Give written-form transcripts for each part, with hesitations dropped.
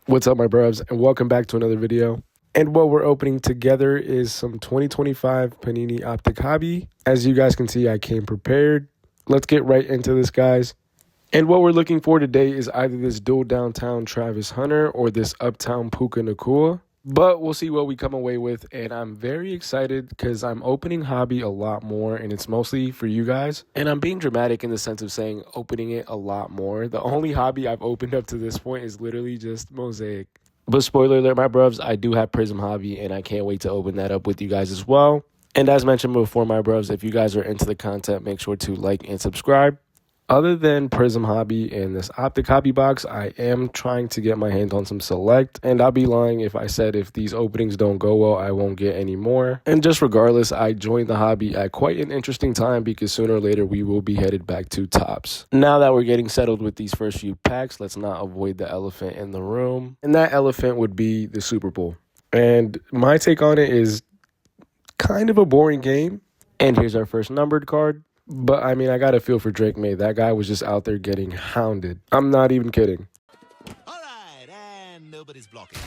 What's up, my bruvs, and welcome back to another video. And what we're opening together is some 2025 Panini Optic Hobby. As you guys can see, I came prepared. Let's get right into this, guys. And what we're looking for today is either this dual downtown Travis Hunter or this uptown Puka Nacua. But we'll see what we come away with, and I'm very excited because I'm opening hobby a lot more, and it's mostly for you guys. And I'm being dramatic in the sense of saying opening it a lot more. The only hobby I've opened up to this point is literally just Mosaic. But spoiler alert, my bruvs, I do have Prism Hobby, and I can't wait to open that up with you guys as well. And as mentioned before, my bruvs, if you guys are into the content, make sure to like and subscribe. Other than Prism Hobby and this Optic Hobby box, I am trying to get my hands on some Select, and I'll be lying if I said if these openings don't go well, I won't get any more. And just regardless, I joined the hobby at quite an interesting time because sooner or later we will be headed back to Topps. Now that we're getting settled with these first few packs, let's not avoid the elephant in the room, and that elephant would be the Super Bowl. And my take on it is kind of a boring game. And here's our first numbered card. But, I mean, I got a feel for Drake May. That guy was just out there getting hounded. I'm not even kidding. All right, and nobody's blocking.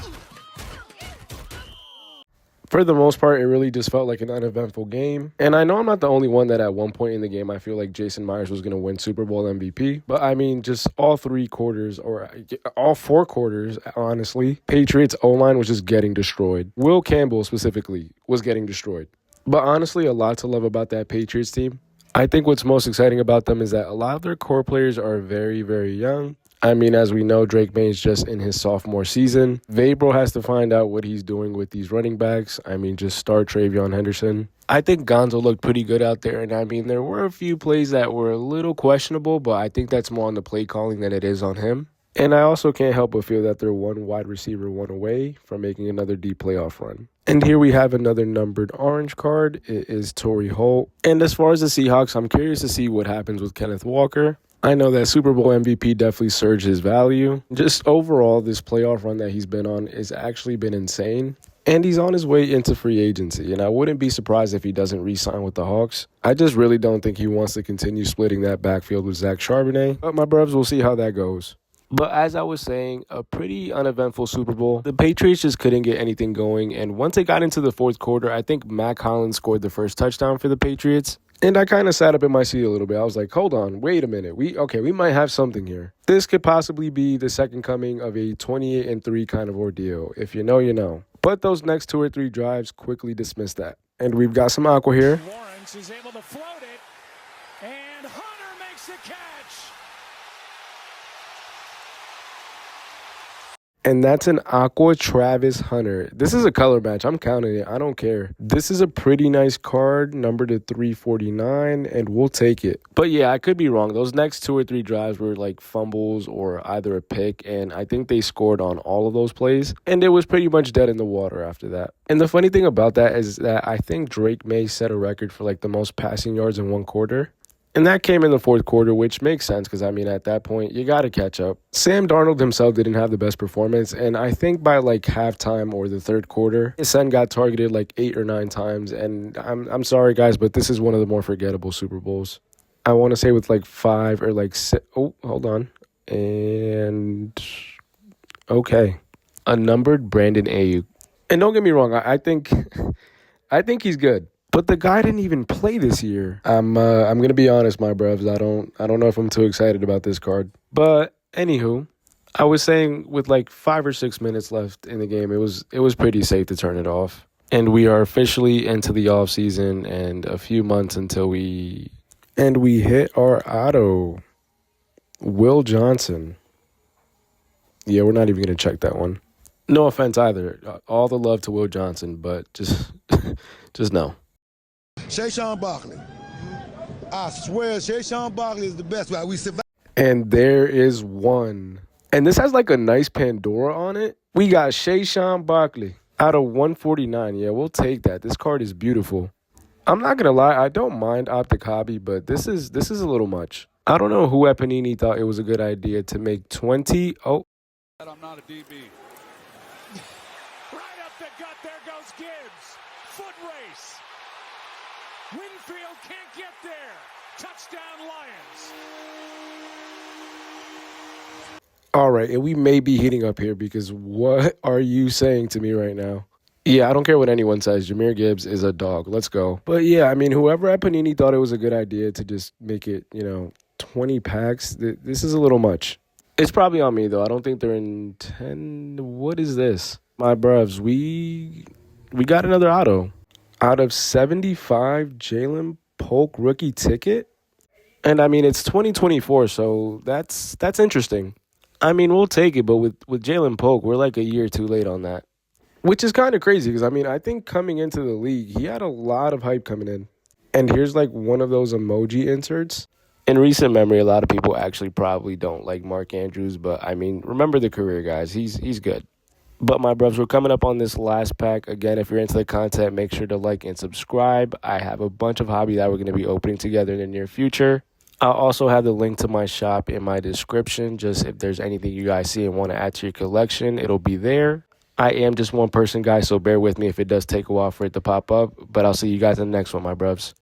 For the most part, it really just felt like an uneventful game. And I know I'm not the only one that at one point in the game, I feel like Jason Myers was going to win Super Bowl MVP. But, I mean, just all 3 quarters, or all 4 quarters, honestly, Patriots O-line was just getting destroyed. Will Campbell, specifically, was getting destroyed. But, honestly, a lot to love about that Patriots team. I think what's most exciting about them is that a lot of their core players are very, very young. I mean, as we know, Drake May is just in his sophomore season. Vabro has to find out what he's doing with these running backs. I mean, just start Travion Henderson. I think Gonzo looked pretty good out there, and I mean, there were a few plays that were a little questionable, but I think that's more on the play calling than it is on him. And I also can't help but feel that they're one wide receiver one away from making another deep playoff run. And here we have another numbered orange card. It is Torrey Holt. And as far as the Seahawks, I'm curious to see what happens with Kenneth Walker. I know that Super Bowl MVP definitely surged his value. Just overall, this playoff run that he's been on has actually been insane. And he's on his way into free agency, and I wouldn't be surprised if he doesn't re-sign with the Hawks. I just really don't think he wants to continue splitting that backfield with Zach Charbonnet. But my bruvs, we'll see how that goes. But as I was saying, a pretty uneventful Super Bowl. The Patriots just couldn't get anything going, and once they got into the fourth quarter, I think Mac Hollins scored the first touchdown for the Patriots. And I kind of sat up in my seat a little bit. I was like, hold on, wait a minute. We might have something here. This could possibly be the second coming of a 28-3 kind of ordeal. If you know, you know. But those next 2 or 3 drives quickly dismissed that. And we've got some aqua here. Lawrence is able to float it, and Hunter makes the catch. And that's an Aqua Travis Hunter. This is a color match. I'm counting it. I don't care. This is a pretty nice card, numbered to 349, and we'll take it. But yeah, I could be wrong. Those next 2 or 3 drives were like fumbles or either a pick, and I think they scored on all of those plays. And it was pretty much dead in the water after that. And the funny thing about that is that I think Drake May set a record for like the most passing yards in 1 quarter. And that came in the fourth quarter, which makes sense because, I mean, at that point, you got to catch up. Sam Darnold himself didn't have the best performance, and I think by, like, halftime or the third quarter, his son got targeted, like, 8 or 9 times. And I'm sorry, guys, but this is one of the more forgettable Super Bowls. I want to say with, like, 5 or, like, 6. Oh, hold on. And, okay. A numbered Brandon Ayuk. And don't get me wrong, I think he's good. But the guy didn't even play this year. I'm gonna be honest, my bruvs. I don't know if I'm too excited about this card. But anywho, I was saying with like 5 or 6 minutes left in the game, it was pretty safe to turn it off. And we are officially into the off season and a few months until we hit our auto. Will Johnson. Yeah, we're not even gonna check that one. No offense either. All the love to Will Johnson, but just no. Shayshawn Barkley. I swear Shayshawn Barkley is the best. We survived. And there is one. And this has like a nice Pandora on it. We got Shayshawn Barkley out of 149. Yeah, we'll take that. This card is beautiful. I'm not going to lie. I don't mind Optic Hobby, but this is a little much. I don't know who at Panini thought it was a good idea to make 20. Oh. I'm not a DB. Right up the gut. There goes Gibbs. Foot race. Winfield can't get there. Touchdown, Lions. All right, and we may be heating up here because what are you saying to me right now? Yeah, I don't care what anyone says. Jahmyr Gibbs is a dog. Let's go. But yeah, I mean, whoever at Panini thought it was a good idea to just make it, 20 packs, this is a little much. It's probably on me, though. I don't think they're in 10. What is this? My bruvs, we got another auto. Out of 75, Jalen Polk rookie ticket? And I mean, it's 2024, so that's interesting. I mean, we'll take it, but with Jalen Polk, we're like a year too late on that. Which is kind of crazy because, I mean, I think coming into the league, he had a lot of hype coming in. And here's like one of those emoji inserts. In recent memory, a lot of people actually probably don't like Mark Andrews, but I mean, remember the career, guys. He's good. But my bros, we're coming up on this last pack. Again, if you're into the content, make sure to like and subscribe. I have a bunch of hobby that we're going to be opening together in the near future. I'll also have the link to my shop in my description. Just if there's anything you guys see and want to add to your collection, it'll be there. I am just one person, guys, so bear with me if it does take a while for it to pop up. But I'll see you guys in the next one, my bruvs.